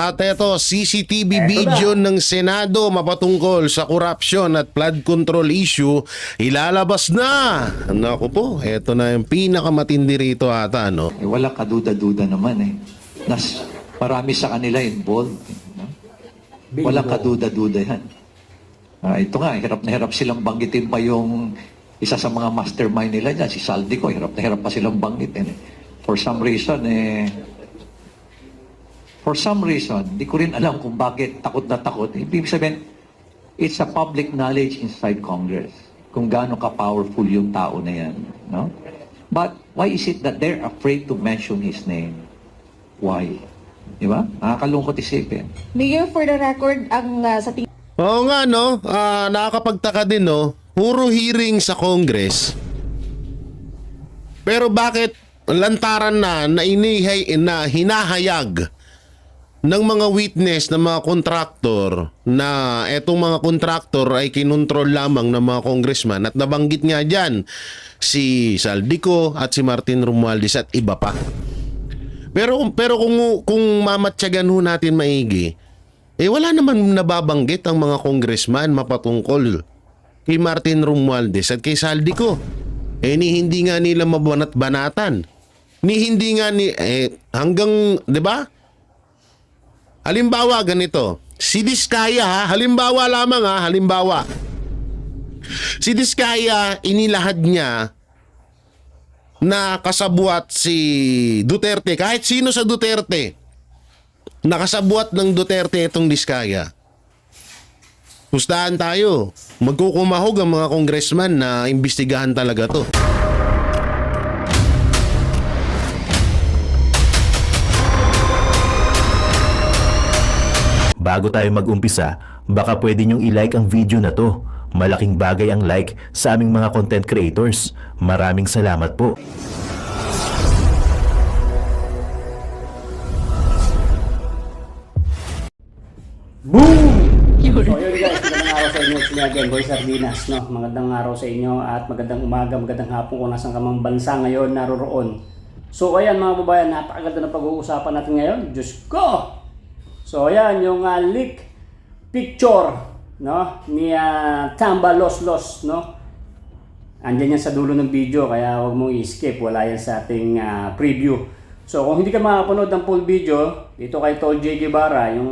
At ito, CCTV video ng Senado mapatungkol sa korupsyon at flood control issue, ilalabas na. Naku po, ito na yung pinakamatindi rito ata, no? Wala kaduda-duda naman eh. Marami sa kanila involved. No? Wala kaduda-duda yan. Ito nga, hirap na hirap silang banggitin pa yung isa sa mga mastermind nila dyan, si Saldico, hirap na hirap pa silang banggitin. For some reason, hindi ko rin alam kung bakit takot na takot. Ibig sabihin, it's a public knowledge inside Congress kung gaano ka-powerful yung tao na yan. No? But why is it that they're afraid to mention his name? Why? Di ba? Nakakalungkot isipin. Mayor, for the record, ang sa tingin Oo nga, no? Nakakapagtaka din, no? Puro hearing sa Congress. Pero bakit lantaran na hinahayag ng mga witness ng mga kontraktor na etong mga kontraktor ay kinontrol lamang ng mga congressman at nabanggit nga dyan si Saldico at si Martin Romualdez at iba pa. Pero kung mamatsyagan ho natin maigi, wala naman nababanggit ang mga congressman mapatungkol kay Martin Romualdez at kay Saldico. Hindi nga nila mabanat-banatan. Hindi nga hanggang, 'di ba? Halimbawa ganito, si Diskaya halimbawa lamang halimbawa. Si Diskaya inilahad niya na kasabwat si Duterte, kahit sino sa Duterte. Nakasabwat ng Duterte itong Diskaya. Pustahan tayo. Magkukumahog ang mga congressman na imbestigahan talaga to. Bago tayo mag-umpisa, baka pwede nyong i-like ang video na to. Malaking bagay ang like sa aming mga content creators. Maraming salamat po. Boom! So yun guys, magandang araw sa inyo. It's me again, Boy Sardinas. No? Magandang araw sa inyo at magandang umaga, magandang hapon kung nasaan ka mang bansa ngayon naroroon. So ayan mga babayan, napakaganda na pag-uusapan natin ngayon. Diyos ko! So ayan, yung leak picture, no, ni Tamba Loslos, no. Andiyan yan sa dulo ng video, kaya huwag mong i-skip, wala yan sa ating preview. So kung hindi ka makapanood ng full video, dito kay Tol J. Guevara, yung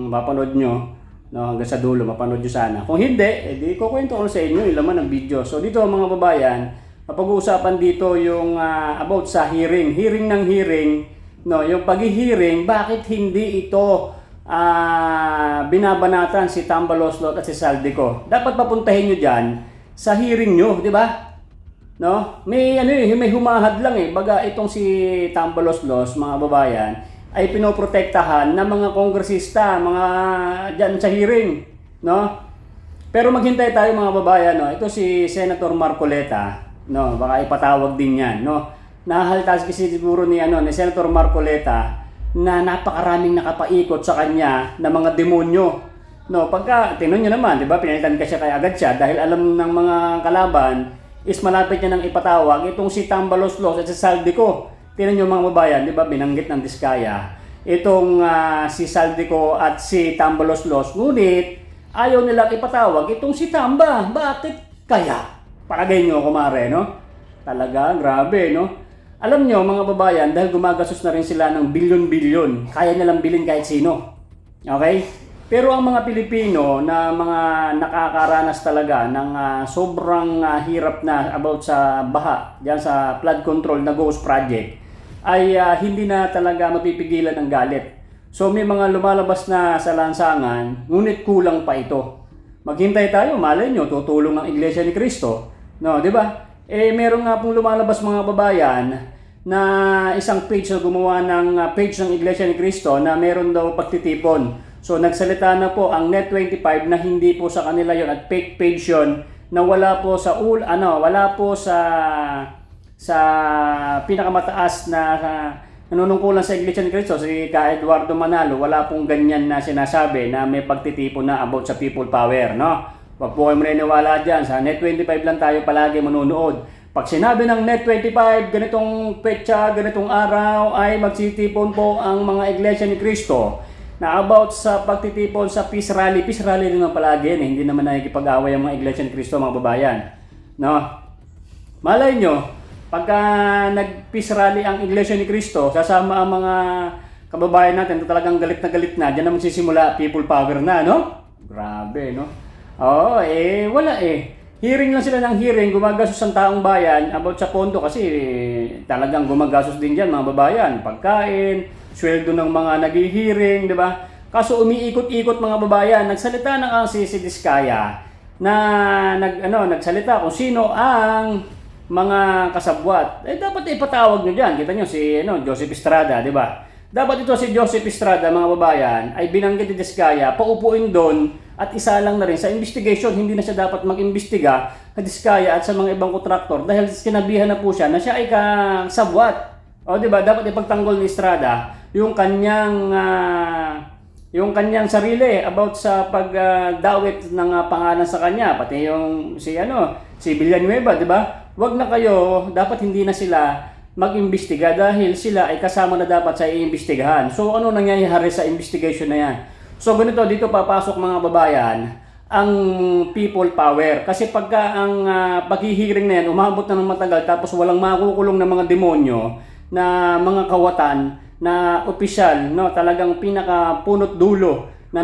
mapanood nyo, no, hanggang sa dulo, mapanood nyo sana. Kung hindi, edi kukwento ko sa inyo yung laman ng video. So dito mga babayan, mapag-uusapan dito yung about sa hearing ng hearing. No, yung pag-hearing, bakit hindi ito binabanatan si Tamba Loslos at si Saldico? Dapat papuntahin nyo dyan sa hearing nyo, di ba? No? May humahad lang baga itong si Tamba Loslos, mga babayan, ay pinoprotektahan ng mga kongresista, mga dyan sa hearing, no? Pero maghintay tayo mga babayan, no? Ito si Senator Marcoleta, no? Baka ipatawag din yan, no? Nahalata kasi siguro ni Senator Marcoleta na napakaraming nakapaikot sa kanya na mga demonyo. No, pagka tingnan niyo naman, 'di ba? Pinalitan kasi kay agad siya dahil alam ng mga kalaban is malapit niya nang ipatawag itong si Tamba Loslos at si Saldico. Tingnan niyo mga babayan, 'di ba? Binanggit ng Diskaya itong si Saldico at si Tamba Loslos. Ngunit ayaw nilang ipatawag itong si Tamba. Bakit kaya? Palagay niyo, kumare, no? Talaga grabe, no? Alam nyo mga babayan, dahil gumagastos na rin sila ng bilyon-bilyon, kaya nilang bilhin kahit sino. Okay? Pero ang mga Pilipino na mga nakakaranas talaga ng sobrang hirap na about sa baha, diyan sa flood control na Ghost Project, ay hindi na talaga mapipigilan ng galit. So may mga lumalabas na sa lansangan, ngunit kulang pa ito. Maghintay tayo, malay nyo, tutulong ng Iglesia ni Cristo. No, di ba? Meron nga pong lumalabas mga babayan na isang page na gumawa ng page ng Iglesia ni Cristo na meron daw pagtitipon. So nagsalita na po ang Net25 na hindi po sa kanila yon at fake page yon na wala po sa pinakamataas na nanunungkulan sa Iglesia ni Cristo, si Ka Eduardo Manalo, wala pong ganyan na sinasabi na may pagtitipon na about sa people power, no? Huwag po kayo maniniwala dyan. Sa Net25 lang tayo palagi manonood. Pag sinabi ng Net25, ganitong petsa, ganitong araw, ay magsitipon po ang mga Iglesia ni Cristo. na about sa pagtitipon sa peace rally. Peace rally naman palagi yan eh. Hindi naman nakikipag-away ang mga Iglesia ni Cristo, mga babayan. No? Malay nyo, pagka nag-peace rally ang Iglesia ni Cristo, sasama ang mga kababayan natin na talagang galit na, diyan na magsisimula people power na, no? Grabe, no? Oo, wala eh. Hearing lang sila ng hearing, gumagastos ang taong bayan about sa pondo kasi talagang gumagastos din dyan mga babayan. Pagkain, sweldo ng mga nag-hearing, di ba? Kaso umiikot-ikot mga babayan. Nagsalita na ang si Diskaya na nagsalita kung sino ang mga kasabwat. Dapat ipatawag nyo dyan. Kita nyo si Joseph Estrada, di ba? Dapat ito si Joseph Estrada, mga babayan, ay binanggit ni Diskaya, paupuin doon at isa lang na rin sa investigation. Hindi na siya dapat mag-imbestiga sa Diskaya at sa mga ibang kontraktor dahil sinabihan na po siya na siya ay kasabwat. O di ba, dapat ipagtanggol ni Estrada yung kanyang sarili about sa pagdawit ng pangalan sa kanya, pati yung si Villanueva, di ba? Wag na kayo, dapat hindi na sila mag-imbestiga dahil sila ay kasama na dapat sa iimbestigahan. So ano nangyayari sa investigation na yan? So ganito, dito papasok mga babayan ang people power. Kasi pagka ang paghihiring na yan, umabot na ng matagal tapos walang makukulong na mga demonyo na mga kawatan na opisyal, no, talagang pinaka punot dulo na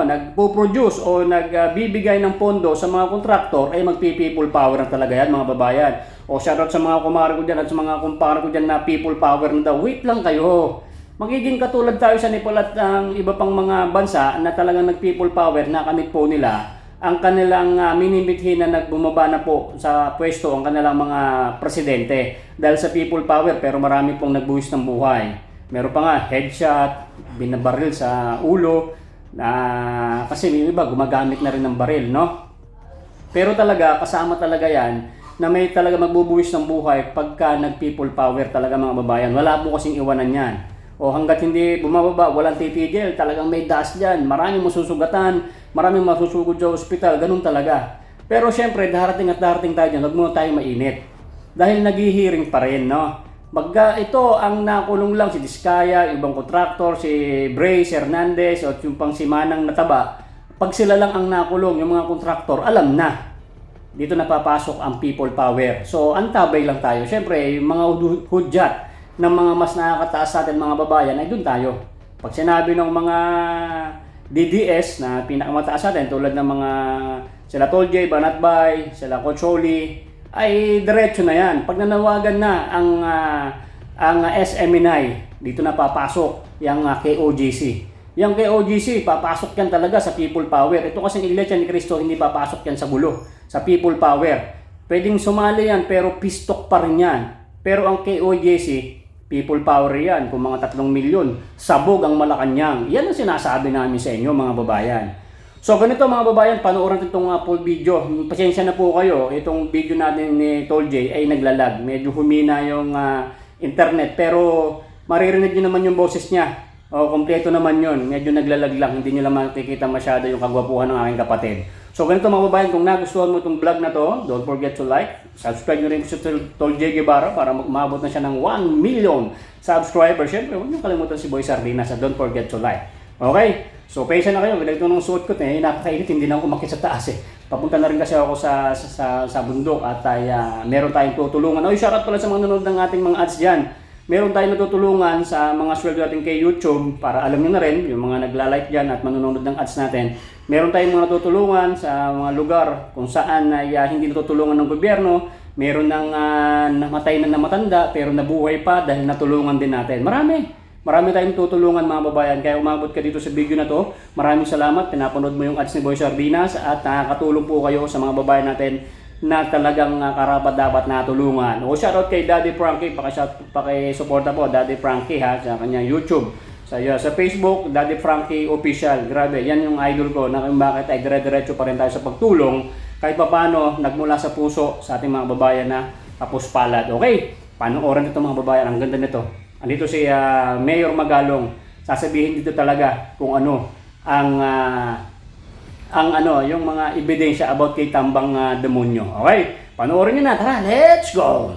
nagpo-produce o nagbibigay ng pondo sa mga kontraktor ay magpi-people power na talaga yan mga babayan. O shoutout sa mga kumare ko dyan at sa mga kumpare ko dyan na people power na daw. Wait lang kayo. Magiging katulad tayo sa Nepal at ang iba pang mga bansa na talagang nag-people power na kamit po nila ang kanilang minimithi na nagbumaba na po sa pwesto ang kanilang mga presidente dahil sa people power, pero marami pong nagbuwis ng buhay. Meron pa nga headshot, binabaril sa ulo, kasi yung iba gumagamit na rin ng baril, no? Pero talaga, kasama talaga yan na may talaga magbubuwis ng buhay pagka nag-people power talaga mga babayan. Wala po kasing iwanan yan. O hanggat hindi bumababa, walang titigil, talagang may das dyan, maraming masusugatan, maraming masusugod sa ospital, ganun talaga. Pero syempre, darating at darating tayo dyan, huwag muna tayo mainit. Dahil naghihiring pa rin, no? Ito ang nakulong lang si Diskaya, ibang kontraktor, si Brace Hernandez, o yung pang si Manang Nataba. Pag sila lang ang nakulong, yung mga kontraktor, alam na. Dito napapasok ang people power. So, antabay lang tayo. Syempre, yung mga hudyat ng mga mas nakakataas sa atin mga babayan, ay dun tayo. Pag sinabi ng mga DDS na pinakamataas sa atin, tulad ng mga sila Tolje, Banatbay, sila Cocholi, ay diretso na yan. Pag nanawagan na ang SMNI, dito na papasok yung KOGC. Yung KOGC, papasok yan talaga sa people power. Ito kasi Iglesia ni Cristo, hindi papasok yan sa gulo, sa people power. Pwedeng sumali yan, pero pistok pa rin yan. Pero ang KOGC, people power yan, kung mga 3 milyon, sabog ang Malacanang. Yan ang sinasabi namin sa inyo mga babayan. So ganito mga babayan, panoorin itong full video. Pasensya na po kayo, itong video natin ni Tol J ay naglalag. Medyo humina yung internet, pero maririnig nyo naman yung boses niya. O kompleto naman yun, medyo naglalag lang, hindi nyo lang makikita masyado yung kagwapuhan ng aking kapatid. So ganito mga babayan, kung nagustuhan mo itong vlog na to, don't forget to like, subscribe nyo rin sa Tol J Guevara para maabot na siya ng 1 million subscribers. Siyempre, huwag nyo kalimutan si Boy Sardinas at don't forget to like. Okay? So, pasensya na kayo. Ito nung suot ko, napakainit, hindi na ako umakyat sa taas eh. Papunta na rin kasi ako sa bundok at meron tayong tutulungan. Shoutout pala sa mga nanonood ng ating mga ads dyan. Meron tayong natutulungan sa mga sweldo natin kay YouTube para alam nyo na rin, yung mga nagla-like dyan at manonood ng ads natin. Meron tayong mga natutulungan sa mga lugar kung saan hindi natutulungan ng gobyerno. Meron nang namatay na matanda pero nabuhay pa dahil natulungan din natin. Marami tayong tutulungan mga babayan. Kaya umabot ka dito sa video na to. Maraming salamat. Pinapanood mo yung ads ni Boy Sardinas at nakakatulong po kayo sa mga babayan natin na talagang karapat dapat natulungan. O shoutout kay Daddy Frankie, paki-suporta po Daddy Frankie ha sa kanyang YouTube. Sa Facebook, Daddy Frankie Official. Grabe, yan yung idol ko na kung bakit ay dire-diretso pa rin tayo sa pagtulong kahit paano nagmula sa puso sa ating mga babayan na tapos palad. Okay, panoorin nito mga babayan, ang ganda nito. Andito si Mayor Magalong. Sasabihin dito talaga kung ano yung mga ebidensya about kay Tambang Demonyo. Okay? Panoorin niyo na. Tara, let's go!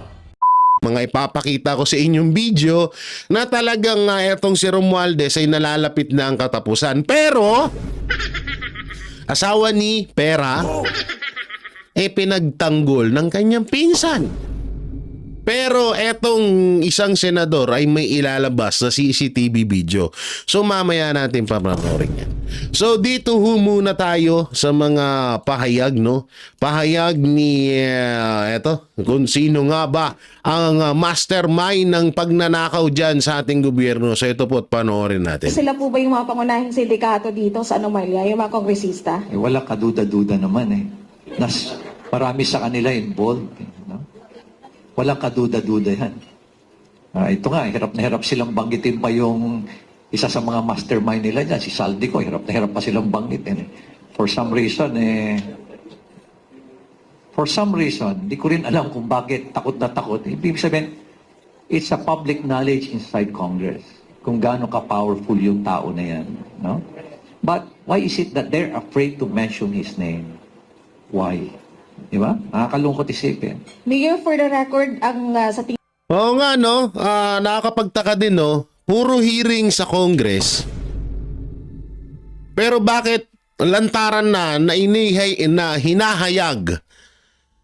mga ipapakita ko sa inyong video na talagang etong si Romualdez ay nalalapit na ang katapusan. Pero, asawa ni Pera, pinagtanggol ng kanyang pinsan. Pero etong isang senador ay may ilalabas na CCTV video. So mamaya natin papanoorin yan. So dito muna tayo sa mga pahayag, no? Pahayag ni kung sino nga ba ang mastermind ng pagnanakaw dyan sa ating gobyerno. So ito po, panoorin natin. Sila po ba yung mga pangunahing sindikato dito sa Anomalia, yung mga kongresista? Wala kaduda-duda naman eh. Marami sa kanila involved. No? Walang kaduda-duda yan. Ito nga, hirap na hirap silang banggitin pa yung isa sa mga mastermind nila dyan, si Saldico, hirap na hirap pa silang banggitin. For some reason, di ko rin alam kung bakit takot na takot. Ibig sabihin, it's a public knowledge inside Congress kung gaano ka-powerful yung tao na yan. No? But why is it that they're afraid to mention his name? Why? Di ba? Nakakalungkot isipin. Mayor, for the record, ang sa tingin Oo nga, no? Nakakapagtaka din, no? Puro hearing sa Congress. Pero bakit lantaran na hinahayag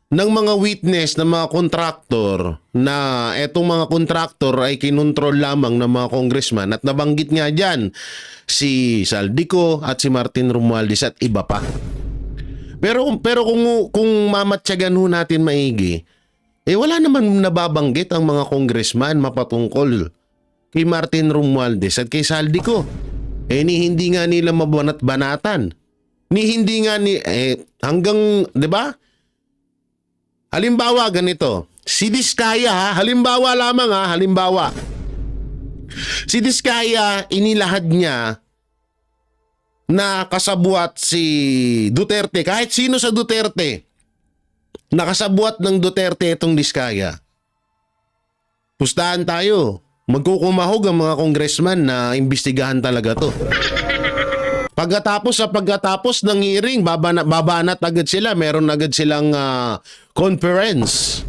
ng mga witness ng mga kontraktor na etong mga kontraktor ay kinontrol lamang ng mga congressman at nabanggit nga dyan si Saldico at si Martin Romualdez at iba pa. Pero kung mamatyagan ho natin maigi, wala naman nababanggit ang mga congressman mapatungkol kay Martin Romualdez at kay Saldico. Ni hindi nga nila mabanat-banatan. Hindi nga hanggang, 'di ba? Halimbawa ganito, si Diskaya, halimbawa lamang halimbawa. Si Diskaya, inilahad niya na kasabwat si Duterte, kahit sino sa Duterte, nakasabwat ng Duterte itong Diskaya. Pustahan tayo. Magkukumahog ang mga congressman na imbestigahan talaga to. Pagkatapos ng hearing, babanat agad sila. Meron agad silang conference.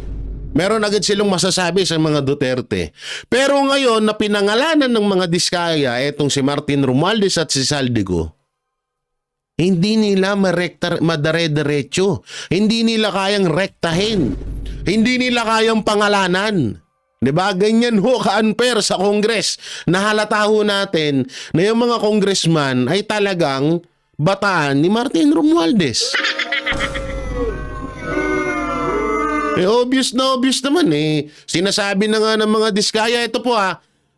Meron agad silang masasabi sa mga Duterte. Pero ngayon, na pinangalanan ng mga Diskaya, etong si Martin Romualdez at si Saldico, hindi nila madare-derecho. Hindi nila kayang rektahin. Hindi nila kayang pangalanan. 'Di ba? Ganyan ho ka-unfair sa Congress. Nahalata ho natin na yung mga congressman ay talagang bataan ni Martin Romualdez. Obvious na obvious naman Sinasabi na nga ng mga Diskaya, ito po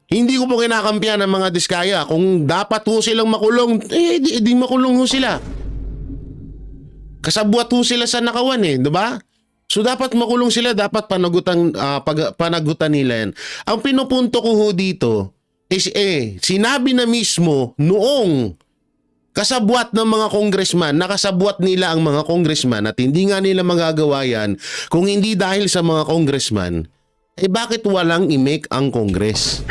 hindi ko po kinakampihan ng mga Diskaya. Kung dapat ho silang makulong, di makulong ho sila. Kasabwat ho sila sa nakawan 'di ba? So dapat makulong sila, dapat panagutan nila yan. Ang pinupunto ko ho dito is sinabi na mismo noong kasabwat ng mga congressman, nakasabwat nila ang mga congressman at hindi nga nila magagawa yan kung hindi dahil sa mga congressman, bakit walang imik ang Congress?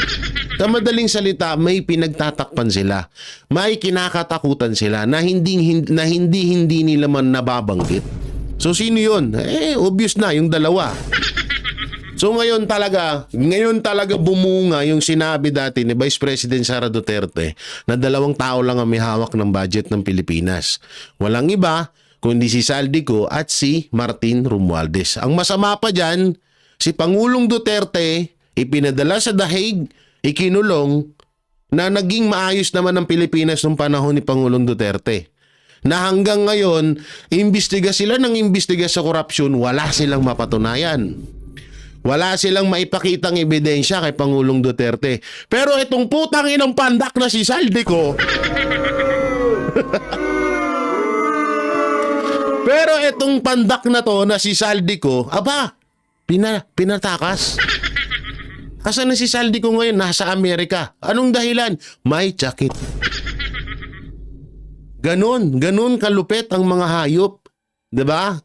Sa madaling salita, may pinagtatakpan sila. May kinakatakutan sila na hindi nila man nababanggit. So sino yun? Obvious na, yung dalawa. So ngayon talaga bumunga yung sinabi dati ni Vice President Sara Duterte na 2 tao lang ang may hawak ng budget ng Pilipinas. Walang iba kundi si Saldico at si Martin Romualdez. Ang masama pa dyan, si Pangulong Duterte ipinadala sa The Hague, ikinulong, na naging maayos naman ang Pilipinas nung panahon ni Pangulong Duterte. Na hanggang ngayon, imbestiga sila ng imbestiga sa korupsyon, wala silang mapatunayan. Wala silang maipakitang ebidensya kay Pangulong Duterte. Pero itong putang inang pandak na si Saldico, pero itong pandak na to na si Saldico, pinatakas. Asan na si Saldico ngayon? Nasa Amerika. Anong dahilan? May sakit. Ganon kalupit ang mga hayop. 'Di ba?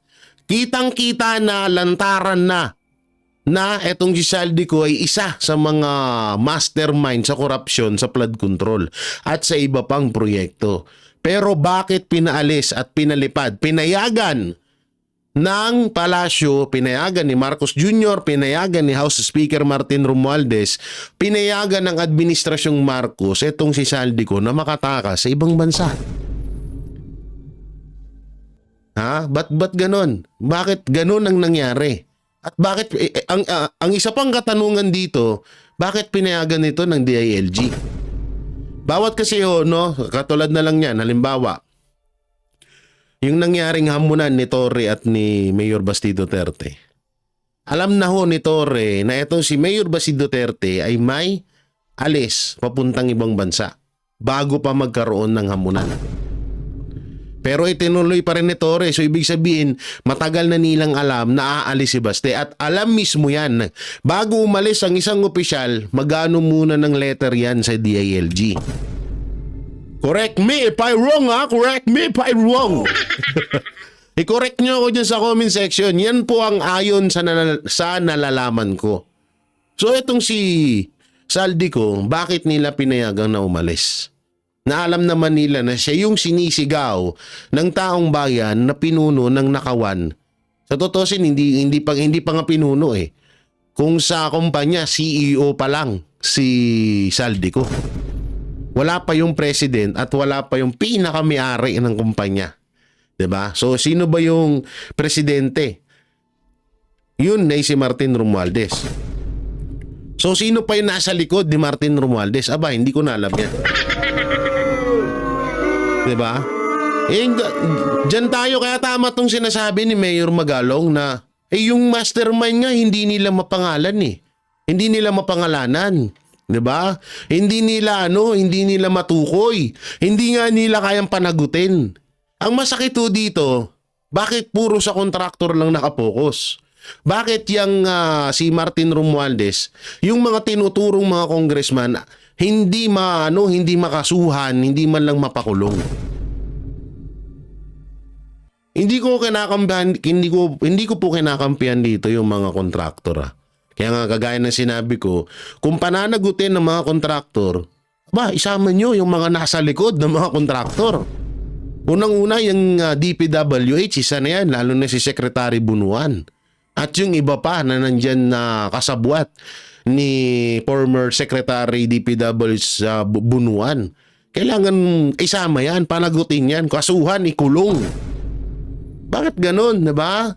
Kitang-kita na lantaran na etong si Saldico ay isa sa mga mastermind sa korupsyon, sa flood control at sa iba pang proyekto. Pero bakit pinaalis at pinalipad, pinayagan ng palasyo, pinayagan ni Marcos Jr., pinayagan ni House Speaker Martin Romualdez, pinayagan ng administrasyong Marcos etong si Saldico na makatakas sa ibang bansa. Ha? Ba't ganon? Bakit ganon ang nangyari? At bakit, ang isa pang katanungan dito, bakit pinayagan ito ng DILG? Bawat kasi no, katulad na lang yan, halimbawa, yung nangyaring hamunan ni Torre at ni Mayor Basti Duterte. Alam na ho ni Torre na itong si Mayor Basti Duterte ay may alis papuntang ibang bansa bago pa magkaroon ng hamunan. Pero itinuloy pa rin ni Torre. So ibig sabihin, matagal na nilang alam na aalis si Basti. At alam mismo yan. Bago umalis ang isang opisyal, magano muna ng letter yan sa DILG. Correct me if I'm wrong, ha? Correct me if I'm wrong. I-correct nyo ako dyan sa comment section. Yan po ang ayon sa nalalaman ko. So itong si Saldico, bakit nila pinayagang na umalis? Na alam naman nila na siya yung sinisigaw ng taong bayan na pinuno ng nakawan. Sa totoo hindi pa nga pinuno eh. Kung sa kumpanya, CEO pa lang si Saldico. Wala pa yung president at wala pa yung pinaka-may-ari ng kumpanya. 'Di ba? So sino ba yung presidente? Yun ay si Martin Romualdez. So sino pa yung nasa likod ni Martin Romualdez? Aba, hindi ko na alam yan. 'Di ba? Diyan tayo, kaya tama tong sinasabi ni Mayor Magalong na yung mastermind nga hindi nila mapangalan eh. Hindi nila mapangalanan. 'Di ba? Hindi nila matukoy. Hindi nga nila kayang panagutin. Ang masakit ho dito, bakit puro sa kontraktor lang nakapokus? Bakit yung si Martin Romualdez, yung mga tinuturong mga congressman, hindi makasuhan, hindi man lang mapakulong? Hindi ko po kinakampihan dito yung mga kontraktor. Kaya nga kagaya ng sinabi ko, kung pananagutin ng mga kontraktor, isama nyo yung mga nasa likod ng mga kontraktor. Unang-una yung DPWH, isa na yan, lalo na si Secretary Bunuan. At yung iba pa na nandyan na kasabwat ni former Secretary DPWH Bunuan. Kailangan isama yan, panagutin yan, kasuhan, ikulong. Bakit ganun, diba?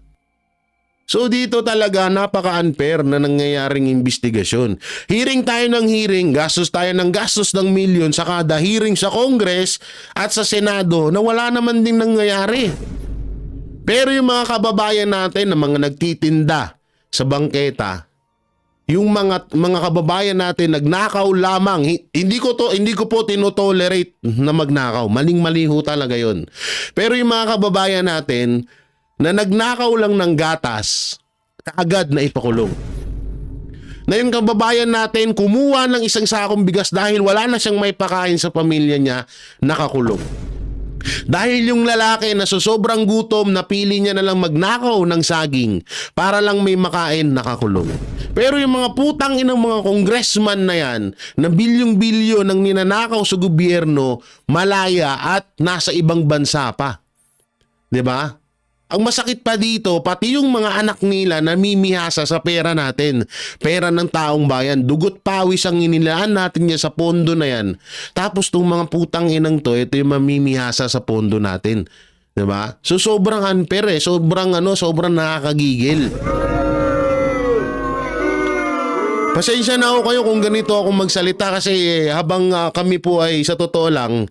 So dito talaga napaka-unfair na nangyayaring investigasyon. Hearing tayo ng hearing, gastos tayo ng milyon sa kada hearing sa Congress at sa Senado na wala naman din nangyayari. Pero yung mga kababayan natin na mga nagtitinda sa bangketa, yung mga kababayan natin nagnakaw lamang, hindi ko po tinotolerate na magnakaw. Maling-mali ho talaga yun. Pero yung mga kababayan natin na nagnakaw lang ng gatas, kaagad na ipakulong. Na yung kababayan natin kumuha ng isang sakong bigas dahil wala na siyang may pakain sa pamilya niya, nakakulong. Dahil yung lalaki na sa sobrang gutom, napili niya na lang magnakaw ng saging para lang may makain, nakakulong. Pero yung mga putang inang mga congressman na yan, na bilyong-bilyo ng ninanakaw sa gobyerno, malaya at nasa ibang bansa pa. 'Di ba? Ang masakit pa dito, pati yung mga anak nila namimihasa sa pera natin. Pera ng taong bayan. Dugot pawis ang inilaan natin niya sa pondo na yan. Tapos itong mga putang inang to, ito yung mamimihasa sa pondo natin. Diba? So sobrang unfair eh. Sobrang nakakagigil. Pasensya na ako kayo kung ganito ako magsalita kasi habang kami po ay sa totoo lang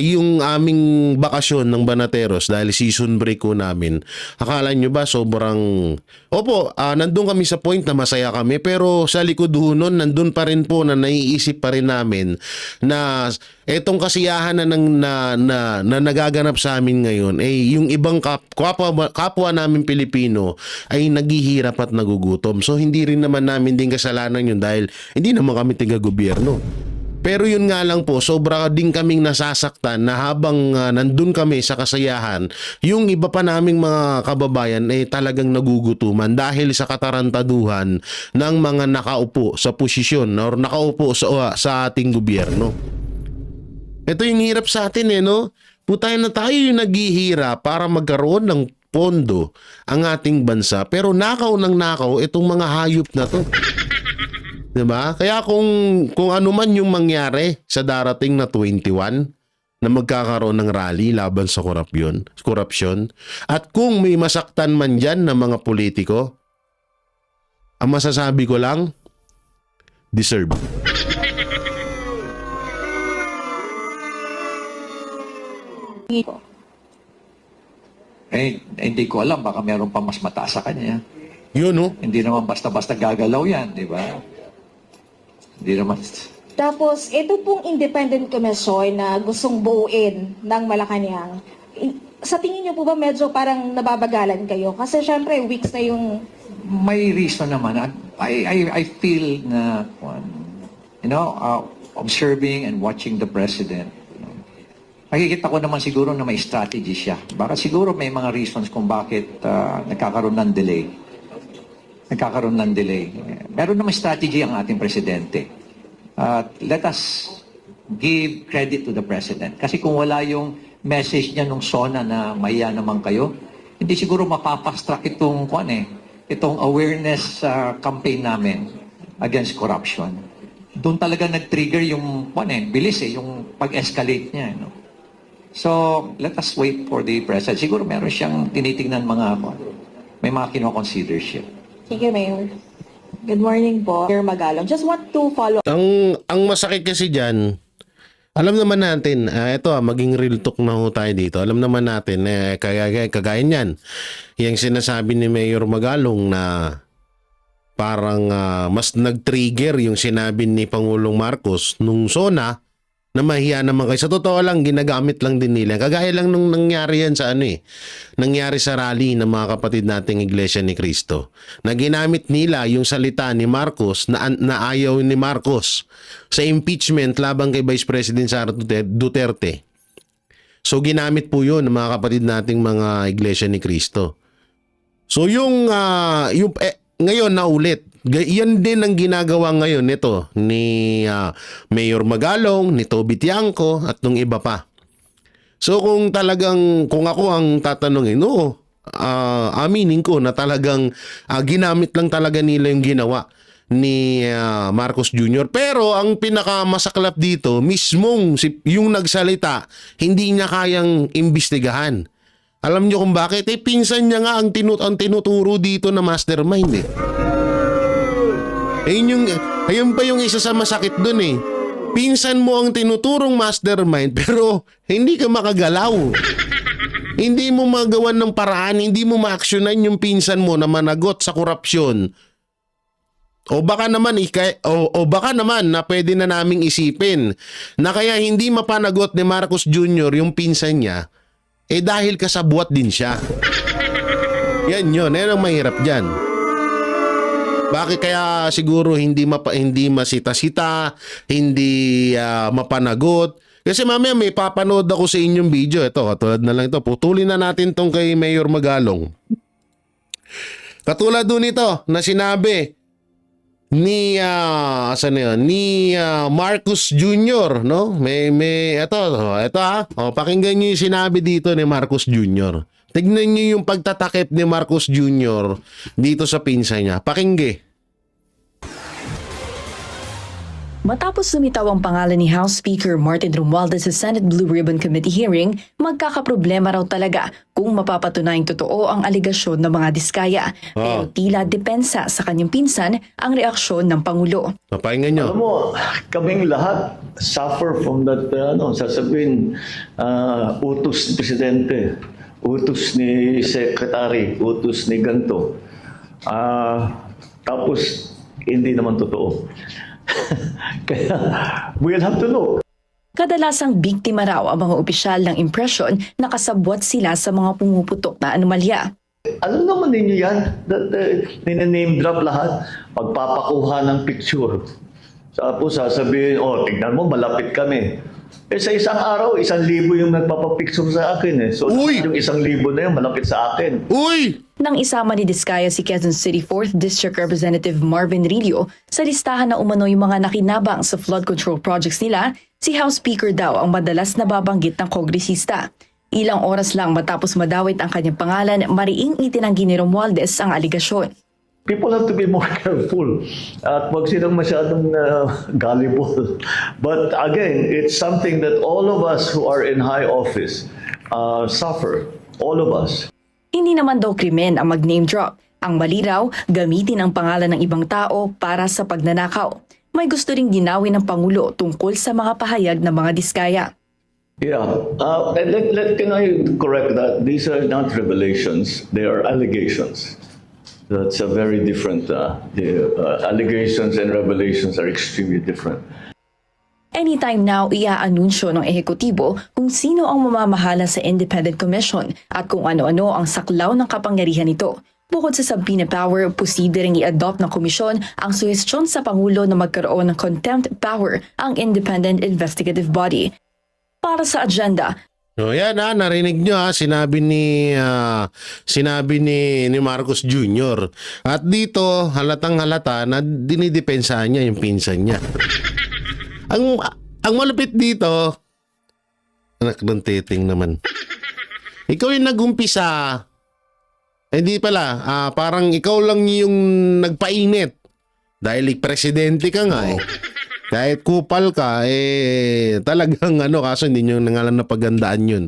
yung aming bakasyon ng Banateros dahil season break ko namin. Akala nyo ba sobrang... Opo, nandun kami sa point na masaya kami pero sa likod nun nandun pa rin po na naiisip pa rin namin na etong kasiyahan na nagaganap sa amin ngayon yung ibang kapwa namin Pilipino ay naghihirap at nagugutom. So hindi rin naman namin din kasalanan yun dahil hindi naman kami taga-gobyerno. Pero yun nga lang po, sobra din kaming nasasaktan na habang nandun kami sa kasayahan, yung iba pa naming mga kababayan ay talagang nagugutuman dahil sa katarantaduhan ng mga nakaupo sa posisyon or nakaupo sa ating gobyerno. Ito yung hirap sa atin no? Putay na tayo yung naghihirap para magkaroon ng pondo ang ating bansa, pero nakaw ng nakaw itong mga hayop na to. 'Di ba? Kaya kung ano man yung mangyari sa darating na 21 na magkakaroon ng rally laban sa korupsyon, at kung may masaktan man diyan ng mga politiko, ang masasabi ko lang, deserve. Hindi ko alam, baka meron pa mas mataas sa kanya. Yun, no? Hindi naman basta-basta gagalaw yan, di ba? Hindi naman. Tapos, ito pong independent commission na gustong buuin ng Malacanang, sa tingin niyo po ba medyo parang nababagalan kayo? Kasi syempre, weeks na yung... May reason naman. I feel na, observing and watching the president, nakikita ko naman siguro na may strategy siya. Baka siguro may mga reasons kung bakit nagkakaroon ng delay. Meron naman strategy ang ating presidente. Let us give credit to the president. Kasi kung wala yung message niya nung SONA na mahiya naman kayo, hindi siguro mapapastruck itong awareness campaign namin against corruption. Doon talaga nag-trigger yung yung pag-escalate niya. So, let us wait for the president. Siguro meron siyang tinitingnan may mga kino-consider siya. Sige, Mayor. Good morning po, Mayor Magalong. Just want to follow Ang masakit kasi diyan, alam naman natin, maging real talk na ho tayo dito. Alam naman natin, kagaya niyan, yung sinasabi ni Mayor Magalong na parang mas nag-trigger yung sinabi ni Pangulong Marcos nung SONA na mahiya naman kayo. Sa totoo lang, ginagamit lang din nila. Kagaya lang nung nangyari yan sa nangyari sa rally ng mga kapatid nating Iglesia ni Cristo. Na ginamit nila yung salita ni Marcos na ayaw ni Marcos sa impeachment labang kay Vice President Sara Duterte. So ginamit po yun ng mga kapatid nating mga Iglesia ni Cristo. So ngayon na ulit. Yan din ang ginagawa ngayon nito ni Mayor Magalong, ni Toby Tiangco at nung iba pa. So kung ako ang tatanungin, aminin ko na talagang ginamit lang talaga nila yung ginawa ni Marcos Jr. Pero ang pinakamasaklap dito, mismong yung nagsalita, hindi niya kayang imbestigahan. Alam niyo kung bakit? Pinsan niya nga ang tinuturo dito na mastermind eh. Ayun pa yung isa sa masakit dun eh. Pinsan mo ang tinuturong mastermind pero hindi ka makagalaw. Hindi mo magawan ng paraan, hindi mo ma-actionan yung pinsan mo na managot sa korupsyon. O baka naman na pwede na naming isipin na kaya hindi mapanagot ni Marcos Jr. yung pinsan niya dahil kasabwat din siya. Yan ang mahirap dyan. Bakit kaya siguro hindi masita-sita, hindi mapanagot? Kasi mamaya may papanood ako sa inyong video. Ito, katulad na lang ito. Putulin na natin tong kay Mayor Magalong. Katulad doon ito na sinabi ni Marcos Jr. no? Pakinggan niyo yung sinabi dito ni Marcos Jr. Tignan niyo yung pagtatakip ni Marcos Jr. dito sa pinsa niya. Pakingge. Matapos lumitaw ang pangalan ni House Speaker Martin Romualdez sa Senate Blue Ribbon Committee hearing, magkakaproblema raw talaga kung mapapatunayang totoo ang aligasyon ng mga diskaya. Pero tila depensa sa kanyang pinsan ang reaksyon ng Pangulo. Papakinggan niyo. Alam mo, kaming lahat suffer from that, sasabihin, utos ni Presidente, utos ni Secretary, utos ni ganito. Tapos, hindi naman totoo. Kaya, we'll have to know. Kadalasang biktima raw ang mga opisyal ng impresyon na kasabwat sila sa mga pumuputok na anomalya. Alam naman ninyo yan, that name drop lahat, pagpapakuha ng picture. Tapos sasabihin, tignan mo, malapit kami. Sa isang araw, 1,000 yung nagpapapicture sa akin. So, yung 1,000 na yun, malapit sa akin. Uy! Nang isama ni Diskaya si Quezon City 4th District Representative Marvin Rillo sa listahan na umano yung mga nakinabang sa flood control projects nila, si House Speaker daw ang madalas nababanggit ng kongresista. Ilang oras lang matapos madawit ang kanyang pangalan, mariing itinanggi ni Romualdez ang aligasyon. People have to be more careful at wag silang masyadong gullible. But again, it's something that all of us who are in high office suffer. All of us. Hindi naman daw krimen ang mag-name drop. Ang mali raw, gamitin ang pangalan ng ibang tao para sa pagnanakaw. May gusto ring ginawin ng Pangulo tungkol sa mga pahayag ng mga diskaya. Yeah. Can I correct that? These are not revelations. They are allegations. That's a very different. Allegations and revelations are extremely different. Anytime now, iaanunsyo ng ehekutibo kung sino ang mamamahala sa Independent Commission at kung ano-ano ang saklaw ng kapangyarihan nito. Bukod sa subpoena power, posible ring i-adopt ng komisyon ang suhestyon sa Pangulo na magkaroon ng contempt power ang Independent Investigative Body. Para sa agenda, O yan narinig nyo sinabi ni Marcos Jr. At dito halatang halata na dinidepensahan niya yung pinsan niya. ang malupit dito, anak ng titing naman. Ikaw yung nag-umpisa. Hindi pala, parang ikaw lang yung nagpainit. Dahil presidente ka nga eh. Kahit kupal ka, talagang kaso hindi nyo nangalan na pagandaan yun.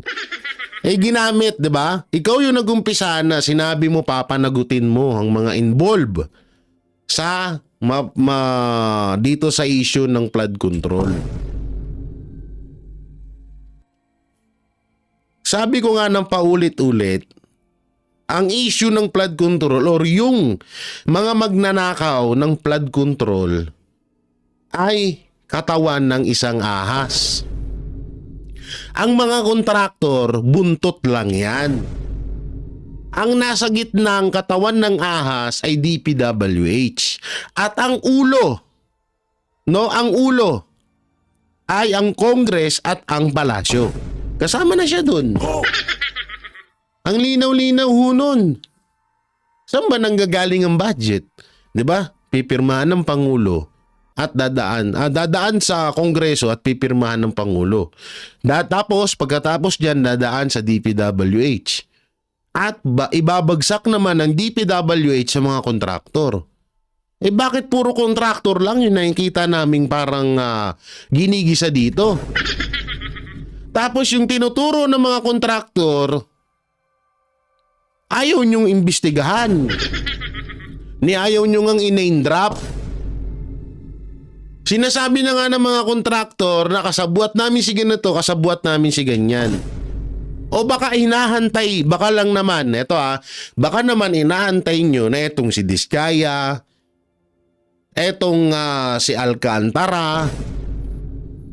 Ginamit, di ba? Ikaw yung nag-umpisa na sinabi mo papanagutin mo ang mga involved sa dito sa issue ng flood control. Sabi ko nga ng paulit-ulit, ang issue ng flood control or yung mga magnanakaw ng flood control ay katawan ng isang ahas. Ang mga kontraktor, buntot lang yan. Ang nasa gitna ng katawan ng ahas ay DPWH. At ang ulo ay ang Congress at ang Palasyo. Kasama na siya dun. Ang linaw-linaw ho nun. Saan ba nanggagaling ang budget? 'Di ba? Pipirmahan ng Pangulo at dadaan sa Kongreso at pipirmahan ng Pangulo. Tapos pagkatapos diyan dadaan sa DPWH. At ibabagsak naman ng DPWH sa mga kontraktor. Bakit puro kontraktor lang yung nakikita naming parang ginigisa dito? Tapos yung tinuturo ng mga kontraktor, ayaw nyong imbestigahan. Ayaw nyo ngang in-name drop. Sinasabi na nga ng mga kontraktor na kasabuat namin si ganito, kasabuat namin si ganyan. O baka hinahantay, baka lang naman, baka naman hinahantay nyo na etong si Diskaya, etong si Alcantara,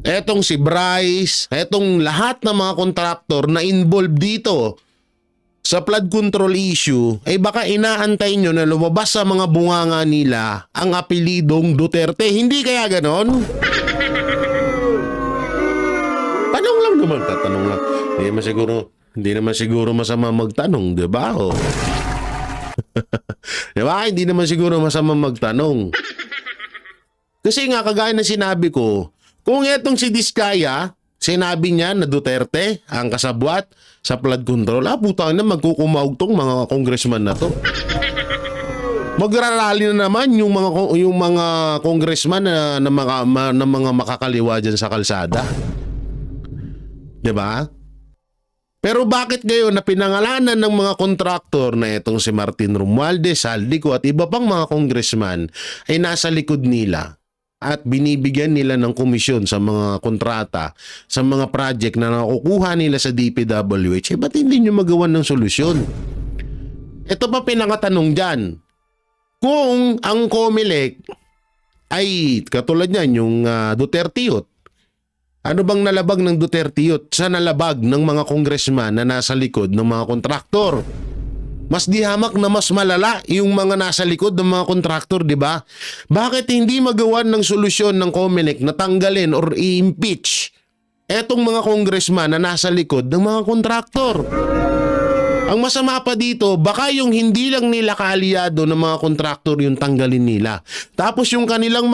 etong si Bryce, etong lahat ng mga kontraktor na involved dito sa flood control issue, baka inaantay nyo na lumabas sa mga bunganga nila ang apelidong Duterte. Hindi kaya ganon? Tanong lang naman, tatanong lang. Hindi naman siguro masama magtanong, di ba? Di ba? Hindi naman siguro masama magtanong. Kasi nga, kagaya na sinabi ko, kung etong si Diskaya, sinabi niya na Duterte ang kasabwat sa flood control, putang na magkukumaog tong mga congressman na to. Magrarally na naman yung mga congressman na mga makakaliwa dyan sa kalsada. 'Di ba? Pero bakit ngayon na pinangalanan ng mga kontraktor na itong si Martin Romualdez, Saldico at iba pang mga congressman ay nasa likod nila at binibigyan nila ng komisyon sa mga kontrata, sa mga project na nakukuha nila sa DPWH, ba't hindi nyo magawan ng solusyon? Ito pa pinakatanong dyan. Kung ang COMELEC ay katulad niyan yung Duterteyot, ano bang nalabag ng Duterteyot sa nalabag ng mga congressman na nasa likod ng mga kontraktor? Mas dihamak na mas malala yung mga nasa likod ng mga kontraktor, di ba? Bakit hindi magawan ng solusyon ng COMELEC na tanggalin or i-impeach etong mga congressman na nasa likod ng mga kontraktor? Ang masama pa dito, baka yung hindi lang nila kaalyado ng mga kontraktor yung tanggalin nila. Tapos yung kanilang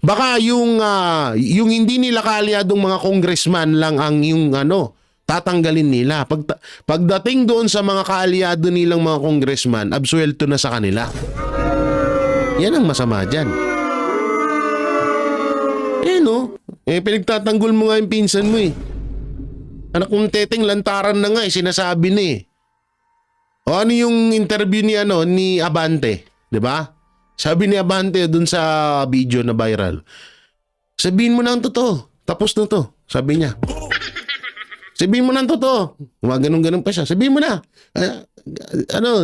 baka yung hindi nila kaalyadong mga congressman lang ang yung tatanggalin nila. Pagdating doon sa mga kaalyado nilang mga congressman, absuelto na sa kanila. Yan ang masama dyan. No? Pinagtatanggol mo nga yung pinsan mo Anak kong teteng, lantaran na nga sinasabi na O ano yung interview ni Abante, 'di ba? Sabi ni Abante dun sa video na viral. Sabihin mo na ang totoo. Tapos na to, sabi niya. Sabihin mo na ang totoo. Ganun pa siya. Sabihin mo na.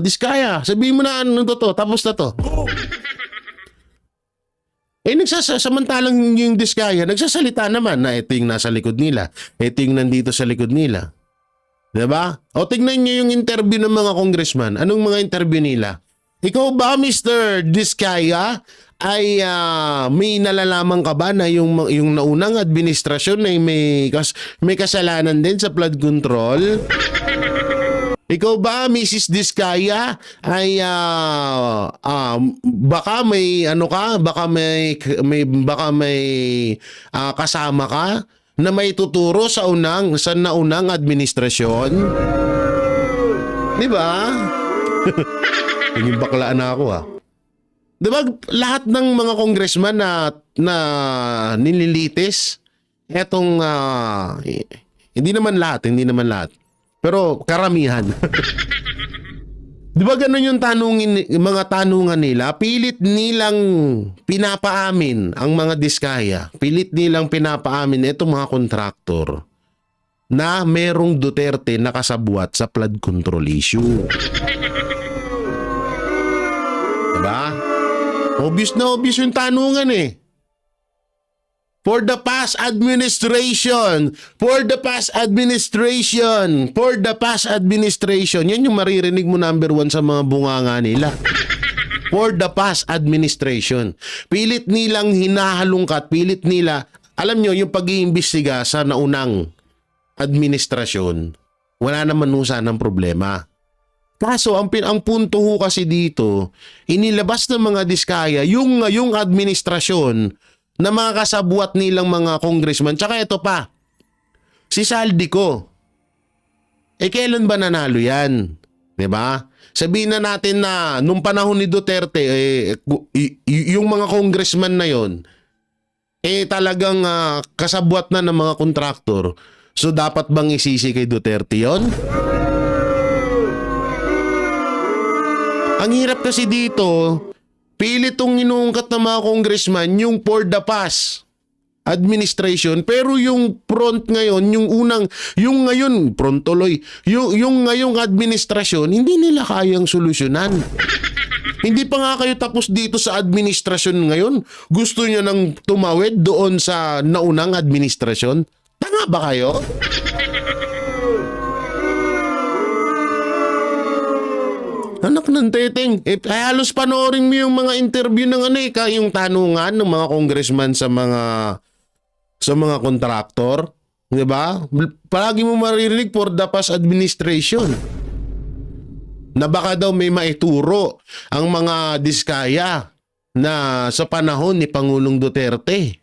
Diskaya. Sabihin mo na ang totoo. Tapos na to. Samantalang yung Diskaya, nagsasalita naman na ito yung nasa likod nila. Ito yung nandito sa likod nila. Diba? O tingnan nyo yung interview ng mga congressman. Anong mga interview nila? Ikaw ba, Mr. Diskaya, ay may nalalaman ka ba na yung naunang administrasyon ay may kasalanan din sa flood control? Ikaw ba, Mrs. Diskaya, ay baka may kasama ka na may tuturo sa naunang administrasyon? Di ba? Naging baklaan na ako Di ba lahat ng mga congressman na nililitis etong hindi naman lahat. Pero karamihan. Di ba ganun yung mga tanungan nila? Pilit nilang pinapaamin ang mga Diskaya. Pilit nilang pinapaamin itong mga kontraktor na merong Duterte nakasabwat sa flood control issue. Diba? Obvious na obvious yung tanungan For the past administration. Yan yung maririnig mo number 1 sa mga bunganga nila. For the past administration. Pilit nilang hinahalungkat, pilit nila, alam nyo, yung pag-iimbestiga sa naunang administrasyon, wala naman ng problema. Kaso, ang punto ho kasi dito, inilabas ng mga Diskaya yung ngayong administrasyon na mga kasabwat nilang mga congressman. Tsaka ito pa, si Saldico. Kailan ba nanalo yan? Diba? Sabihin na natin na nung panahon ni Duterte, yung mga congressman na yon, talagang kasabwat na ng mga kontraktor. So dapat bang isisi kay Duterte yon? Ang hirap kasi dito, pilit tong inuungkat ng mga congressman yung for the past administration, pero yung front ngayon, yung ngayong administrasyon, hindi nila kayang solusyonan. Hindi pa nga kayo tapos dito sa administrasyon ngayon. Gusto nyo nang tumawid doon sa naunang administrasyon? Tanga ba kayo? Anak ng teteng, halos panoorin mo yung mga interview ng yung tanungan ng mga congressman sa mga kontraktor, 'di ba? Palagi mo maririnig for the past administration. Na baka daw may maituro ang mga Diskaya na sa panahon ni Pangulong Duterte.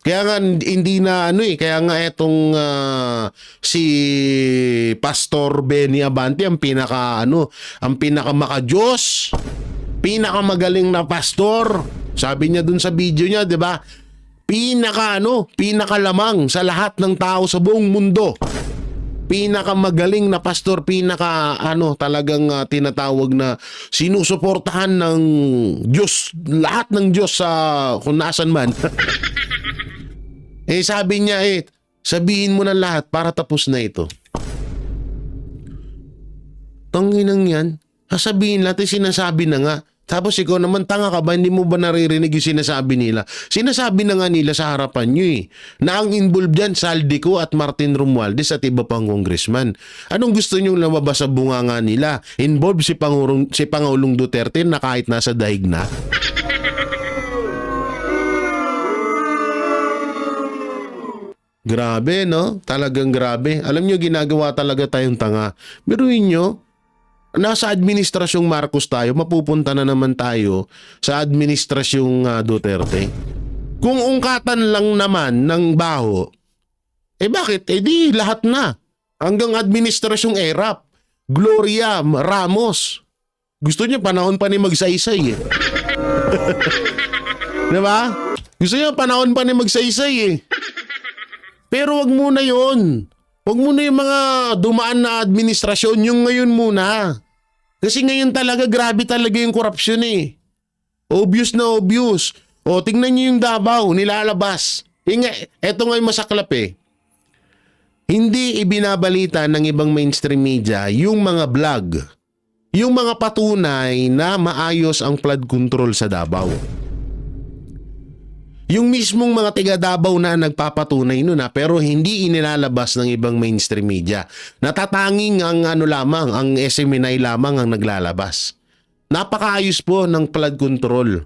Kaya nga hindi na kaya nga etong si Pastor Benny Abante ang pinakamakadiyos, pinakamagaling na pastor. Sabi niya dun sa video niya, 'di ba? Pinakalamang sa lahat ng tao sa buong mundo. Pinakamagaling na pastor, talagang tinatawag na sinusuportahan ng Diyos, lahat ng Diyos sa kung nasan man. Sabi niya sabihin mo na lahat para tapos na ito. Tanginang yan. Sasabihin natin, sinasabi na nga. Tapos ikaw naman, tanga ka ba? Hindi mo ba naririnig yung sinasabi nila? Sinasabi na nga nila sa harapan nyo na ang involved dyan, Saldico at Martin Romualdez at iba pang congressman. Anong gusto nyong lumabas sa bunganga nila? Involved si Pangulong Duterte na kahit nasa daig na? Grabe, no? Talagang grabe. Alam nyo, ginagawa talaga tayong tanga. Biruin nyo, nasa administrasyong Marcos tayo, mapupunta na naman tayo sa administrasyong Duterte. Kung ungkatan lang naman ng baho, Eh bakit? Eh di lahat na. Hanggang administrasyong ERAP. Gloria Ramos. Gusto niya panahon pa ni magsaysay eh. Diba? Gusto niya panahon pa ni magsaysay eh. Pero wag muna yon. Wag muna yung mga dumaan na administrasyon, yung ngayon muna. Kasi ngayon talaga, grabe talaga yung korupsyon eh. Obvious na obvious. O, tingnan niyo yung Davao, nilalabas. Eto nga yung masaklap eh. Hindi ibinabalita ng ibang mainstream media yung mga vlog, yung mga patunay na maayos ang flood control sa Davao. Yung mismong mga tiga Davao na nagpapatunay nun pero hindi inilalabas ng ibang mainstream media. Natatanging ang ang SMNI lamang ang naglalabas. Napakaayos po ng flood control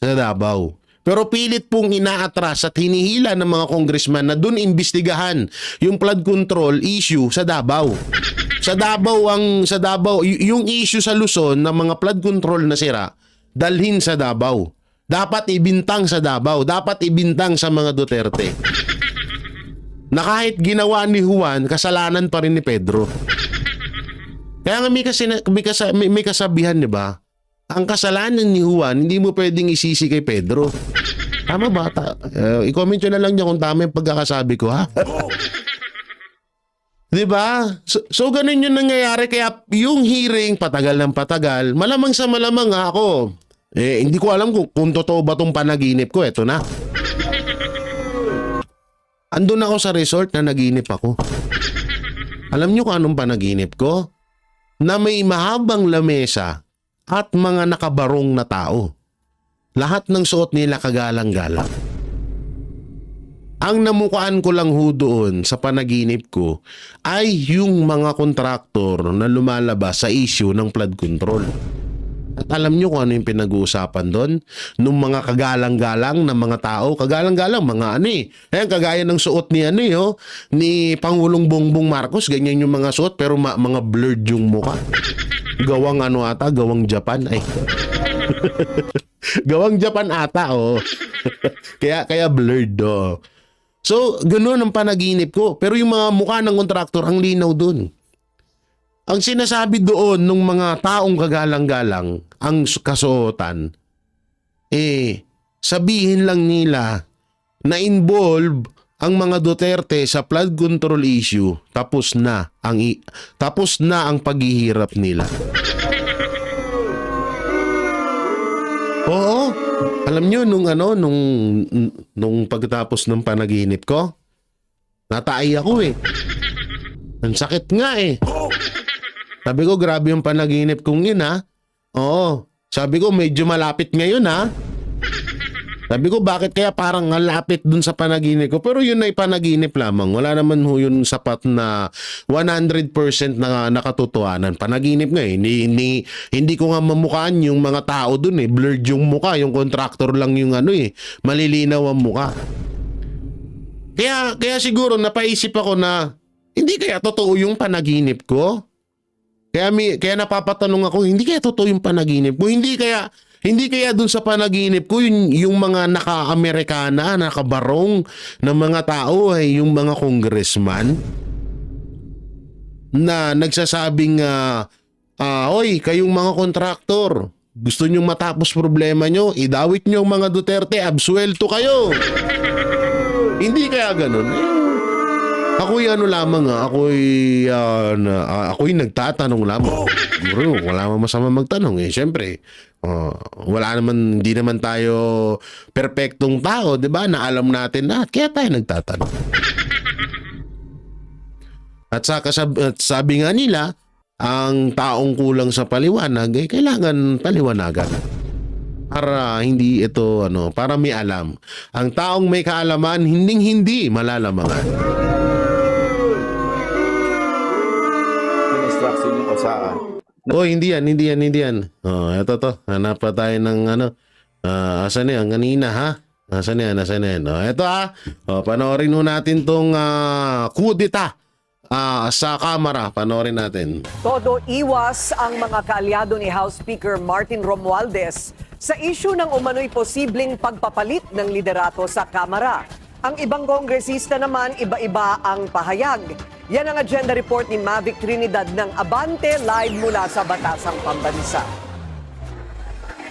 sa Davao. Pero pilit pong inaatras at hinihila ng mga congressman na dun imbestigahan yung flood control issue sa Davao. Sa Davao, yung issue sa Luzon ng mga flood control na sira, dalhin sa Davao. Dapat ibintang sa Davao, dapat ibintang sa mga Duterte. Na kahit ginawa ni Juan, kasalanan pa rin ni Pedro. Kaya nga may kasabihan, di ba? Ang kasalanan ni Juan, hindi mo pwedeng isisi kay Pedro. Tama ba? I-comment nyo na lang niya kung tama yung pagkakasabi ko, ha? Diba? So ganun yung nangyayari. Kaya yung hearing, patagal ng patagal, malamang sa malamang ako. Hindi ko alam kung totoo ba tong panaginip ko. Eto na. Andun ako sa resort na naginip ako. Alam nyo kung anong panaginip ko? Na may mahabang lamesa at mga nakabarong na tao. Lahat ng suot nila kagalang-galang. Ang namukaan ko lang ho doon sa panaginip ko ay yung mga kontraktor na lumalabas sa issue ng flood control. At alam nyo kung ano yung pinag-uusapan doon? Nung mga kagalang-galang na mga tao, kagalang-galang mga ano eh. Ayan, kagaya ng suot ni ni Pangulong Bongbong Marcos, ganyan yung mga suot pero mga blurred yung mukha. Gawang gawang Japan ay. Gawang Japan ata kaya blurred So, ganoon ang panaginip ko. Pero yung mga mukha ng kontraktor, ang linaw doon. Ang sinasabi doon ng mga taong kagalang-galang, ang kasuotan, sabihin lang nila na involve ang mga Duterte sa flood control issue, tapos na ang paghihirap nila. Oo. Alam nyo, nung pagkatapos ng panaginip ko, nataay ako eh. Ang sakit nga eh. Sabi ko, grabe yung panaginip kong yun ha. Oo. Sabi ko, medyo malapit ngayon ha. Sabi ko, bakit kaya parang malapit dun sa panaginip ko? Pero yun ay panaginip lamang. Wala naman ho yun sapat na 100% na nakatotohanan. Panaginip nga eh. Hindi ko nga mamukhaan yung mga tao dun eh. Blurred yung muka. Yung contractor lang yung malilinaw ang muka. Kaya siguro napaisip ako na hindi kaya totoo yung panaginip ko? Kaya napapatanong ako, hindi kaya totoo yung panaginip ko? Hindi kaya dun sa panaginip ko yung mga naka-Amerikana, nakabarong na mga tao ay yung mga congressman na nagsasabing oy, kayong mga kontraktor, gusto nyo matapos problema nyo, idawit nyo ang mga Duterte, absuelto kayo. Hindi kaya ganun. Ako'y ako'y nagtatanong lamang. Siguro, wala naman masama magtanong eh. Siyempre, hindi naman tayo perpektong tao, di ba? Na alam natin lahat. Kaya tayo nagtatanong. At sabi nga nila, ang taong kulang sa paliwanag ay kailangan paliwanagan. Para hindi ito, para may alam. Ang taong may kaalaman, hindi malalamangan. Hindi yan. Ito to. Hanap pa tayo ng asan yan? Kanina ha? Asan yan? Ito ha. Panoorin ho natin tong kudita sa kamera. Panoorin natin. Todo iwas ang mga kaalyado ni House Speaker Martin Romualdez sa issue ng umano'y posibleng pagpapalit ng liderato sa Kamara. Ang ibang kongresista naman, iba-iba ang pahayag. Yan ang agenda report ni Mavic Trinidad ng Abante live mula sa Batasang Pambansa.